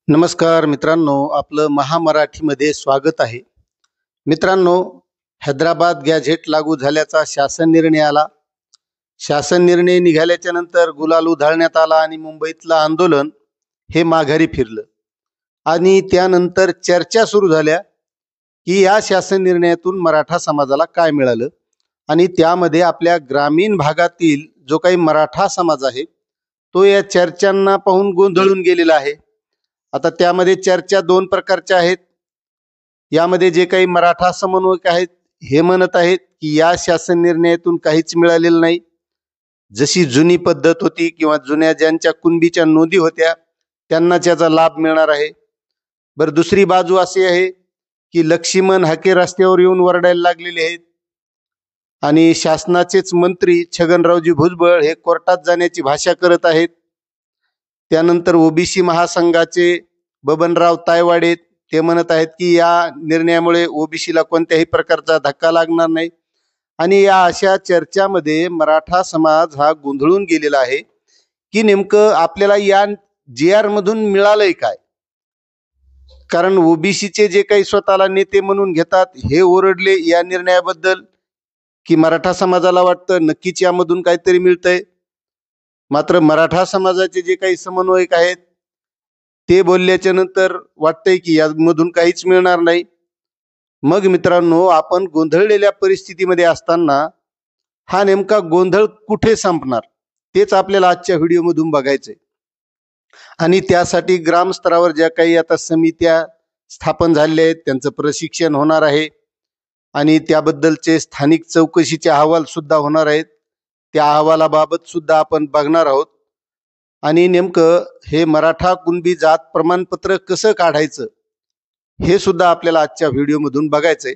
नमस्कार मित्रांनो, आपलं महामराठीमध्ये स्वागत आहे. मित्रांनो, हैदराबाद गॅझेट लागू झाल्याचा शासन निर्णय आला. शासन निर्णय निघाल्याच्या नंतर गुलाल उधळण्यात आला आणि मुंबईतलं आंदोलन हे माघारी फिरलं. आणि त्यानंतर चर्चा सुरू झाल्या की या शासन निर्णयातून मराठा समाजाला काय मिळालं आणि त्यामध्ये आपल्या ग्रामीण भागातील जो काही मराठा समाज आहे तो या चर्चांना पाहून गोंधळून गेलेला आहे. आता त्यामध्ये चर्चा दोन प्रकारच्या आहेत. यामध्ये जे काही मराठा समन्वयक आहेत हे म्हणत आहेत की या शासन निर्णयातून काहीच मिळालेलं नाही, जशी जुनी पद्धत होती किंवा जुन्या ज्यांच्या कुणबीच्या नोंदी होत्या त्यांना त्याचा लाभ मिळणार आहे. बरं, दुसरी बाजू अशी आहे की लक्ष्मण हाके रस्त्यावर येऊन वरडायला लागलेले आहेत आणि शासनाचेच मंत्री छगनरावजी भुजबळ हे कोर्टात जाण्याची भाषा करत आहेत. त्यानंतर ओबीसी महासंघाचे बबनराव तायवाडे ते म्हणत आहेत की या निर्णयामुळे ओबीसीला कोणत्याही प्रकारचा धक्का लागणार नाही. आणि या अशा चर्चामध्ये मराठा समाज हा गोंधळून गेलेला आहे की नेमकं आपल्याला या GR मधून मिळालंय काय. कारण ओबीसीचे जे काही स्वतःला नेते म्हणून घेतात हे ओरडले या निर्णयाबद्दल की मराठा समाजाला वाटतं नक्कीच यामधून काहीतरी मिळतंय. मात्र मराठा समाजाचे जे काही समन्वयक आहेत ते बोलल्याच्या नंतर वाटतंय की यामधून काहीच मिळणार नाही. मग मित्रांनो, आपण गोंधळलेल्या परिस्थितीमध्ये असताना हा नेमका गोंधळ कुठे संपणार तेच आपल्याला आजच्या व्हिडिओमधून बघायचंय. आणि त्यासाठी ग्रामस्तरावर ज्या काही आता समित्या स्थापन झालेल्या आहेत त्यांचं प्रशिक्षण होणार आहे आणि त्याबद्दलचे स्थानिक चौकशीचे अहवाल सुद्धा होणार आहेत. त्या अहवालाबाबत सुद्धा आपण बघणार आहोत. आणि नेमकं हे मराठा कुणबी जात प्रमाणपत्र कसं काढायचं हे सुद्धा आपल्याला आजच्या व्हिडिओमधून बघायचंय.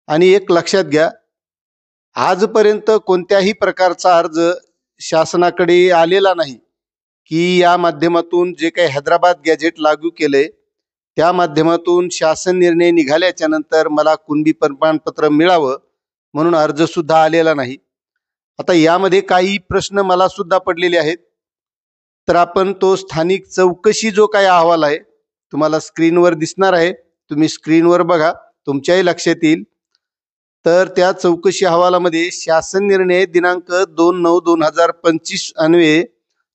आणि एक लक्षात घ्या, आजपर्यंत कोणत्याही प्रकारचा अर्ज शासनाकडे आलेला नाही की या माध्यमातून जे काही हैदराबाद गॅझेट लागू केलंय त्या माध्यमातून शासन निर्णय निघाल्याच्या नंतर मला कुणबी प्रमाणपत्र मिळावं म्हणून अर्ज सुद्धा आलेला नाही. आता यामध्ये काही प्रश्न मला सुद्धा पडलेले आहेत. तर आपण तो स्थानिक चौकशी जो काही अहवाल आहे तुम्हाला स्क्रीनवर दिसणार आहे, तुम्ही स्क्रीनवर बघा, तुमच्याही लक्षात येईल. तर त्या चौकशी अहवालामध्ये शासन निर्णय दिनांक 2/9/2025 अन्वये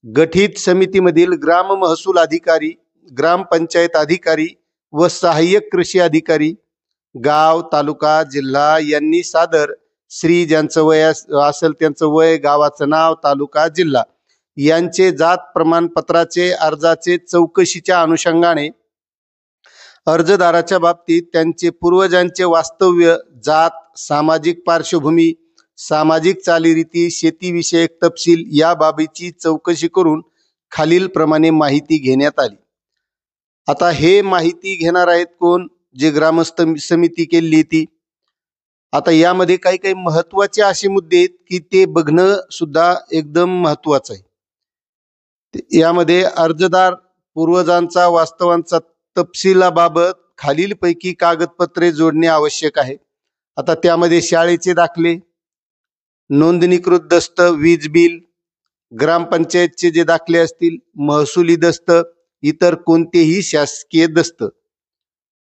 गठीत समितीमधील ग्राम महसूल अधिकारी, ग्रामपंचायत अधिकारी व सहाय्यक कृषी अधिकारी, गाव, तालुका, जिल्हा यांनी सादर श्री ज्यांचं वय असेल त्यांचं वय, गावाचं नाव, तालुका, जिल्हा यांचे जात प्रमाणपत्राचे अर्जाचे चौकशीच्या अनुषंगाने अर्जदाराच्या बाबतीत त्यांचे पूर्वजांचे वास्तव्य, जात, सामाजिक पार्श्वभूमी, सामाजिक चालीरीती, शेतीविषयक तपशील या बाबीची चौकशी करून खालील प्रमाणे माहिती घेण्यात आली. आता हे माहिती घेणार आहेत कोण? जे ग्रामस्थ समिती केली ती. आता यामध्ये काही काही महत्वाचे असे मुद्दे आहेत की ते बघणं सुद्धा एकदम महत्वाचं आहे. यामध्ये अर्जदार पूर्वजांचा वास्तवांचा तपशिलाबाबत खालीलपैकी कागदपत्रे जोडणे आवश्यक आहे. आता त्यामध्ये शाळेचे दाखले, नोंदणीकृत दस्त, वीज बिल, ग्रामपंचायतचे जे दाखले असतील, महसुली दस्त, इतर कोणतेही शासकीय दस्त,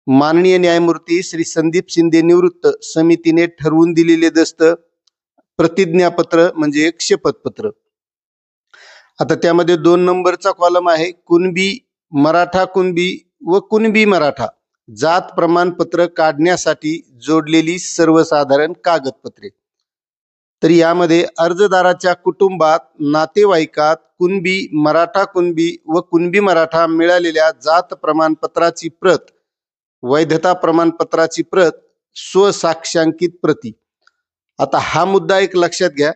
माननीय न्यायमूर्ती श्री संदीप शिंदे निवृत्त समितीने ठरवून दिलेले दस्त, प्रतिज्ञापत्र म्हणजे एक शपथपत्र. आता त्यामध्ये 2 नंबरचा कॉलम आहे कुणबी, मराठा कुणबी व कुणबी मराठा जात प्रमाणपत्र काढण्यासाठी जोडलेली सर्वसाधारण कागदपत्रे. तर यामध्ये अर्जदाराच्या कुटुंबात, नातेवाईकात कुणबी, मराठा कुणबी व कुणबी मराठा मिळालेल्या जात प्रमाणपत्राची प्रत, वैधता प्रमाणपत्राची प्रत, स्वसाक्षांकित प्रती. आता हा मुद्दा एक लक्षात घ्या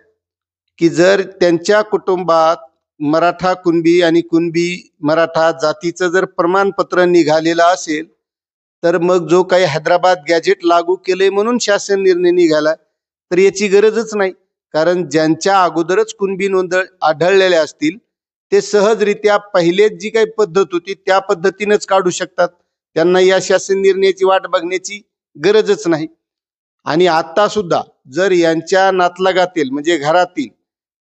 की जर त्यांच्या कुटुंबात मराठा कुणबी आणि कुणबी मराठा जातीचं जर प्रमाणपत्र निघालेलं असेल तर मग जो काही हैदराबाद गॅझेट लागू केले म्हणून शासन निर्णय निघाला तर याची गरजच नाही. कारण ज्यांच्या अगोदरच कुणबी नोंद आढळलेल्या असतील ते सहजरित्या पहिलेच जी काही पद्धत होती त्या पद्धतीनेच काढू शकतात. त्यांना या शासन निर्णयाची वाट बघण्याची गरजच नाही. आणि आता सुद्धा जर यांच्या नातलगातील म्हणजे घरातील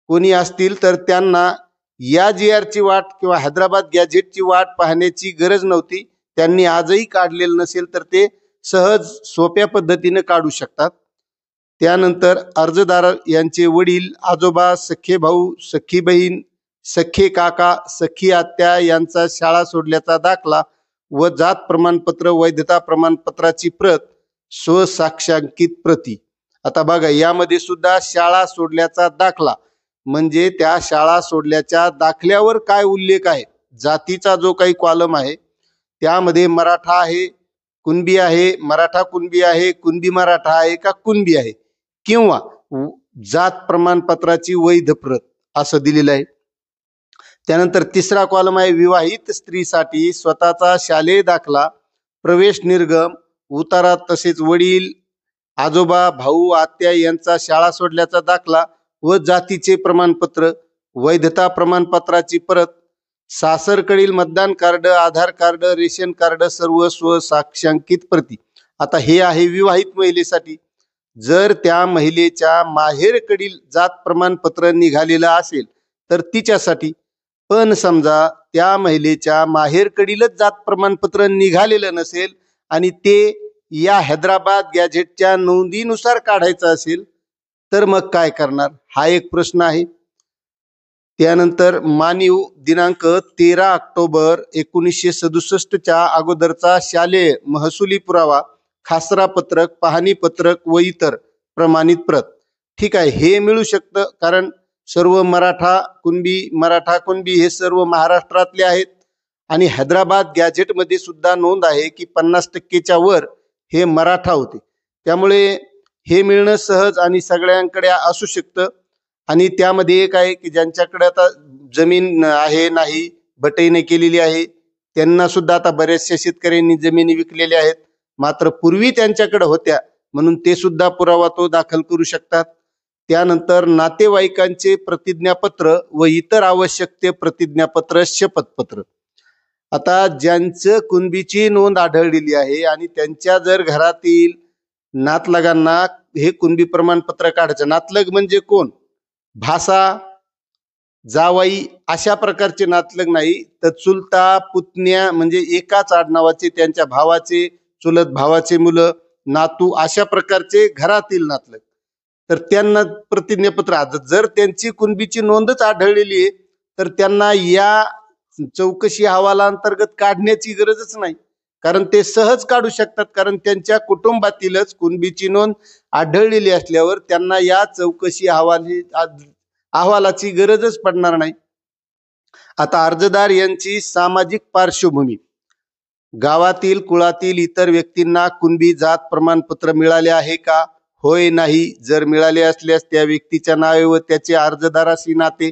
कोणी असतील तर त्यांना या GR ची वाट किंवा हैदराबाद गॅझेटची वाट पाहण्याची गरज नव्हती. त्यांनी आजही काढलेलं नसेल तर ते सहज सोप्या पद्धतीने काढू शकतात. त्यानंतर अर्जदार यांचे वडील, आजोबा, सख्खे भाऊ, सख्खी बहीण, सख्खे काका, सख्खी आत्या यांचा शाळा सोडल्याचा दाखला व जात प्रमाणपत्र, वैधता प्रमाणपत्राची प्रत, स्वसाक्षांकित प्रती. आता बघा, यामध्ये सुद्धा शाळा सोडल्याचा दाखला म्हणजे त्या शाळा सोडल्याच्या दाखल्यावर काय उल्लेख आहे, जातीचा जो काही कॉलम आहे त्यामध्ये मराठा आहे, कुणबी आहे, मराठा कुणबी आहे, कुणबी मराठा आहे का कुणबी आहे, किंवा जात प्रमाणपत्राची वैध प्रत असं दिलेलं आहे. त्यानंतर तिसरा कॉलम आहे विवाहित स्त्रीसाठी स्वतःचा शालेय दाखला, प्रवेश निर्गम, उतारा, तसेच वडील, आजोबा, भाऊ, आत्या यांचा शाळा सोडल्याचा दाखला व जातीचे प्रमाणपत्र, वैधता प्रमाणपत्राची प्रत, सासरकडील मतदान कार्ड, आधार कार्ड, रेशन कार्ड, सर्व स्वसाक्षांकित प्रती. आता हे आहे विवाहित महिलेसाठी. जर त्या महिलेच्या माहेरकडील जात प्रमाणपत्र निघालेलं असेल तर तिच्यासाठी, पण समजा त्या महिलेच्या माहेरकडीलच जात प्रमाणपत्र निघालेलं नसेल आणि ते या हैदराबाद गॅझेटच्या नोंदीनुसार काढायचं असेल तर मग काय करणार, हा एक प्रश्न आहे. त्यानंतर मानीव दिनांक 13 ऑक्टोबर 1967च्या अगोदरचा शालेय महसुली पुरावा, खासरा पत्रक, पाहणी पत्रक व इतर प्रमाणित प्रत. ठीक आहे, हे मिळू शकतं कारण सर्व मराठा कुणबी हे सर्व महाराष्ट्रातले आहेत आणि हैदराबाद गॅझेटमध्ये सुद्धा नोंद आहे की 50%च्या वर हे मराठा होते. त्यामुळे हे मिळणं सहज आणि सगळ्यांकडे असू शकतं. आणि त्यामध्ये एक आहे की ज्यांच्याकडे आता जमीन आहे, नाही बटाईने केलेली आहे, त्यांना सुद्धा आता बऱ्याचशा शेतकऱ्यांनी जमिनी विकलेल्या आहेत, मात्र पूर्वी त्यांच्याकडे होत्या म्हणून ते सुद्धा पुरावा तो दाखल करू शकतात. त्यानंतर नातेवाईकांचे प्रतिज्ञापत्र व इतर आवश्यक ते प्रतिज्ञापत्र, शपथपत्र. आता ज्यांचं कुणबीची नोंद आढळलेली आहे आणि त्यांच्या जर घरातील नातलगांना हे कुणबी प्रमाणपत्र काढायचं, नातलग म्हणजे कोण, भासा, जावाई अशा प्रकारचे नातलग नाही, तर चुलता, पुतण्या म्हणजे एकाच आडनावाचे, त्यांच्या भावाचे, चुलत भावाचे मुलं, नातू अशा प्रकारचे घरातील नातलग, तर त्यांना प्रतिज्ञापत्र. जर त्यांची कुणबीची नोंदच आढळलेली आहे तर त्यांना या चौकशी अहवालांतर्गत काढण्याची गरजच नाही, कारण ते सहज काढू शकतात, कारण त्यांच्या कुटुंबातीलच कुणबीची नोंद आढळलेली असल्यावर त्यांना या चौकशी अहवालाची गरजच पडणार नाही. आता अर्जदार यांची सामाजिक पार्श्वभूमी, गावातील कुळातील इतर व्यक्तींना कुणबी जात प्रमाणपत्र मिळाले आहे का, होय नाही, जर मिळाले असल्यास त्या व्यक्तीच्या नावे व त्याचे अर्जदाराशी नाते.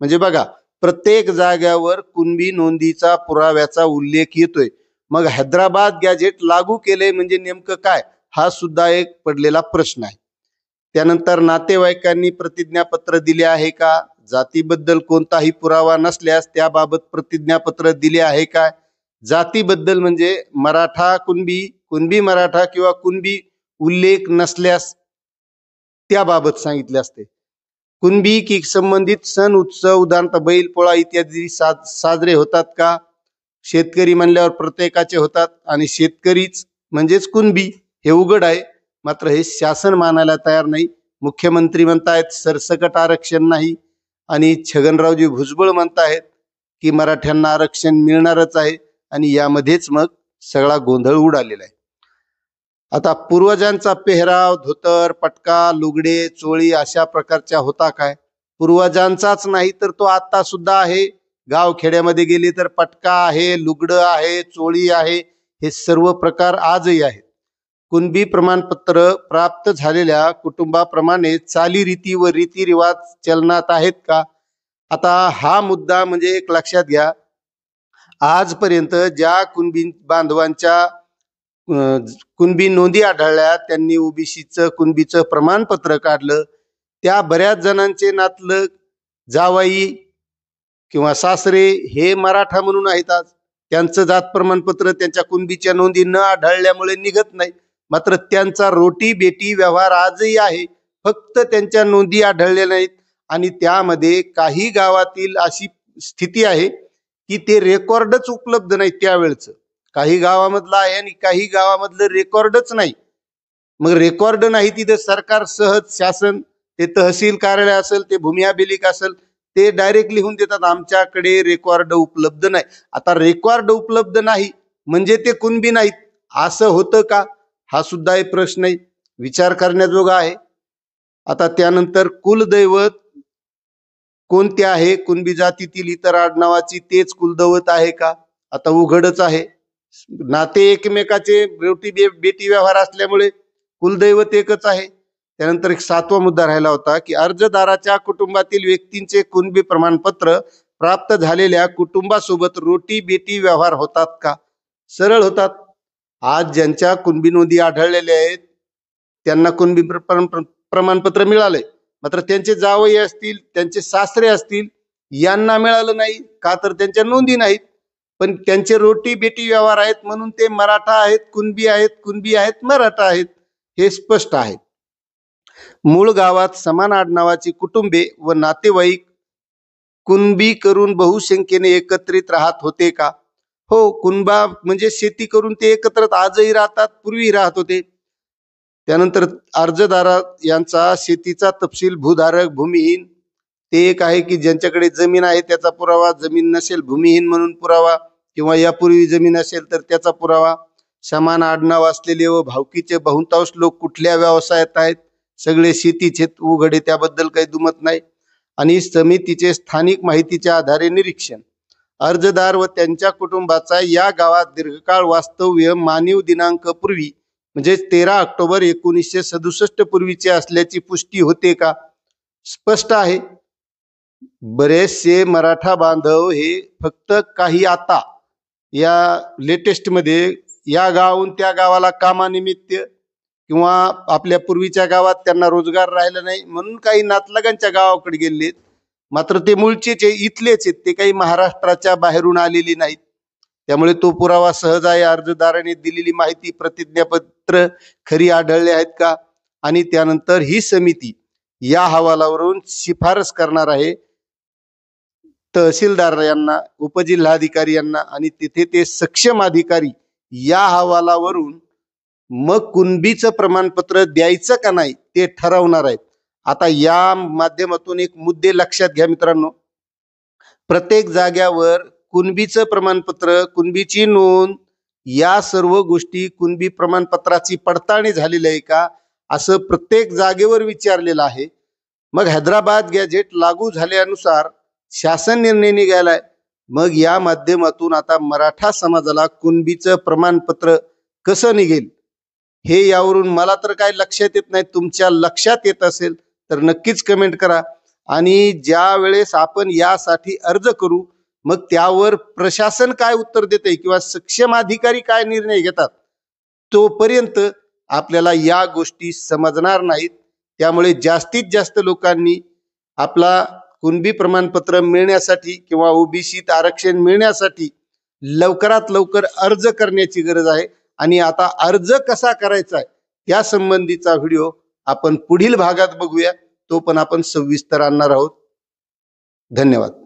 म्हणजे बघा, प्रत्येक जाग्यावर कुणबी नोंदीचा पुराव्याचा उल्लेख येतोय. मग हैदराबाद गॅझेट लागू केले म्हणजे नेमकं काय, हा सुद्धा एक पडलेला प्रश्न आहे. त्यानंतर नातेवाईकांनी प्रतिज्ञापत्र दिले आहे का, जातीबद्दल कोणताही पुरावा नसल्यास त्याबाबत प्रतिज्ञापत्र दिले आहे का, जातीबद्दल म्हणजे मराठा कुणबी, कुणबी मराठा किंवा कुणबी उल्लेख नसल्यास त्याबाबत सांगितले असते. कुणबी की संबंधित सण उत्सव, उदाहरणार्थ बैलपोळा इत्यादी साजरे होतात का, शेतकरी म्हणल्यावर प्रत्येकाचे होतात आणि शेतकरीच म्हणजेच कुणबी हे उघड आहे, मात्र हे शासन मानायला तयार नाही. मुख्यमंत्री म्हणतायत सरसकट आरक्षण नाही आणि छगनरावजी भुजबळ म्हणतायत की मराठ्यांना आरक्षण मिळणारच आहे आणि यामध्येच मग सगळा गोंधळ उडालेला आहे. आता पूर्वजांचा पेहराव, धोतर, पटका, लुगडे, चोळी अशा प्रकारच्या होता काय, पूर्वजांचाच नाही तर तो आता सुद्धा आहे. गाव खेड्यामध्ये गेली तर पटका आहे, लुगडं आहे, चोळी आहे, हे सर्व प्रकार आजही आहेत. कुणबी प्रमाणपत्र प्राप्त झालेल्या कुटुंबाप्रमाणे चालीरीती व रीतिरिवाज चलनात आहेत का. आता हा मुद्दा म्हणजे एक लक्षात घ्या, आजपर्यंत ज्या कुणबी बांधवांच्या कुणबी नोंदी आढळल्या त्यांनी ओबीसीचं कुणबीचं प्रमाणपत्र काढलं, त्या बऱ्याच जणांचे नातलग, जावाई किंवा सासरे हे मराठा म्हणून आहेत. आज त्यांचं जात प्रमाणपत्र त्यांच्या कुणबीच्या नोंदी न आढळल्यामुळे निघत नाही, मात्र त्यांचा रोटी बेटी व्यवहार आजही आहे, फक्त त्यांच्या नोंदी आढळलेल्या नाहीत. आणि त्यामध्ये काही गावातील अशी स्थिती आहे की ते रेकॉर्डच उपलब्ध नाही त्यावेळचं. काही गावामधलं आहे आणि काही गावामधलं रेकॉर्डच नाही. मग रेकॉर्ड नाही तिथे सरकार सहज शासन, ते तहसील कार्यालय असेल, ते भूमी अभिलेख असेल, ते डायरेक्ट लिहून देतात आमच्याकडे रेकॉर्ड उपलब्ध नाही. आता रेकॉर्ड उपलब्ध नाही म्हणजे ते कुणबी नाहीत असं होतं का? हा सुद्धा एक प्रश्न आहे, विचार करण्याजोगा आहे. आता त्यानंतर कुलदैवत कोणते आहे? कुणबी जातीतील इतर आडनावाची तेच कुलदैवत आहे का? आता उघडच आहे. नाते एकमेकाचे रोटी बेटी व्यवहार असल्यामुळे कुलदैवत एकच आहे. त्यानंतर एक 7वा मुद्दा राहिला होता की अर्जदाराच्या कुटुंबातील व्यक्तींचे कुणबी प्रमाणपत्र प्राप्त झालेल्या कुटुंबासोबत रोटी बेटी व्यवहार होतात का? सरळ होतात. आज ज्यांच्या कुणबी नोंदी आढळलेल्या आहेत त्यांना कुणबी प्रमाणपत्र मिळालंय, मात्र त्यांचे जावई असतील, त्यांचे सासरे असतील, यांना मिळालं नाही का? तर त्यांच्या नोंदी नाहीत. पण त्यांचे रोटी बेटी व्यवहार आहेत म्हणून ते मराठा आहेत, कुणबी आहेत, कुणबी आहेत, मराठा आहेत, हे स्पष्ट आहे. मूळ गावात समान आडनावाची कुटुंबे व नातेवाईक कुणबी करून बहुसंख्येने एकत्रित राहत होते का? हो, कुणबा म्हणजे शेती करून ते एकत्र आजही राहतात, पूर्वी राहत होते. त्यानंतर अर्जदार यांचा शेतीचा तपशील भूधारक भूमिहीन, ते एक आहे की ज्यांच्याकडे जमीन आहे त्याचा पुरावा, जमीन नसेल भूमिहीन म्हणून पुरावा, किंवा यापूर्वी जमीन असेल तर त्याचा पुरावा. समान आडनाव असलेले व भावकीचे बहुतांश लोक कुठल्या व्यवसायात आहेत? सगळे शेतीचे उघडे, त्याबद्दल काही दुमत नाही. आणि समितीचे स्थानिक माहितीच्या आधारे निरीक्षण. अर्जदार व त्यांच्या कुटुंबाचा या गावात दीर्घकाळ वास्तव्य मानीव दिनांक पूर्वी म्हणजे 13 ऑक्टोबर 1967 पूर्वीचे असल्याची पुष्टी होते का? स्पष्ट आहे. बरेचसे मराठा बांधव हे फक्त काही आता या लेटेस्ट मध्ये या गावाहून त्या गावाला कामानिमित्त किंवा आपल्या पूर्वीच्या गावात त्यांना रोजगार राहिला नाही म्हणून काही नातलगांच्या गावाकडे गेलेत, मात्र ते मूळचेच इथलेच आहेत, ते काही महाराष्ट्राच्या बाहेरून आलेले नाहीत. त्यामुळे तो पुरावा सहज आहे. अर्जदाराने दिलेली माहिती प्रतिज्ञापत्र खरी आढळले आहेत का? आणि त्यानंतर ही समिती या अहवालावरून शिफारस करणार आहे तहसीलदार यांना, उपजिल्हाधिकारी यांना, आणि तिथे ते सक्षम अधिकारी या अहवालावरून मग कुणबीचं प्रमाणपत्र द्यायचं का नाही ते ठरवणार आहेत. आता या माध्यमातून एक मुद्दे लक्षात घ्या मित्रांनो. प्रत्येक जाग्यावर कुणबीचं प्रमाणपत्र, कुणबीची नोंद, या सर्व गोष्टी कुणबी प्रमाणपत्राची पडताळणी झालेली आहे का असं प्रत्येक जागेवर विचारलेलं आहे. मग हैदराबाद गॅझेट लागू झाल्यानुसार शासन निर्णय निघालाय. मग या माध्यमातून आता मराठा समाजाला कुणबीचं प्रमाणपत्र कसं निघेल हे यावरून मला तर काय लक्षात येत नाही. तुमच्या लक्षात येत असेल तर नक्कीच कमेंट करा. आणि ज्या वेळेस आपण यासाठी अर्ज करू मग त्यावर प्रशासन काय उत्तर देते किंवा सक्षम अधिकारी काय निर्णय घेतात तोपर्यंत आपल्याला या गोष्टी समजणार नाहीत. त्यामुळे जास्तीत जास्त लोकांनी आपला कुणबी प्रमाणपत्र मिळण्यासाठी किंवा ओबीसीत आरक्षण मिळण्यासाठी लवकरात लवकर अर्ज करण्याची गरज आहे. आणि आता अर्ज कसा करायचा आहे या संबंधीचा व्हिडिओ आपण पुढील भागात बघूया. तो पण आपण सविस्तर आणणार आहोत. धन्यवाद.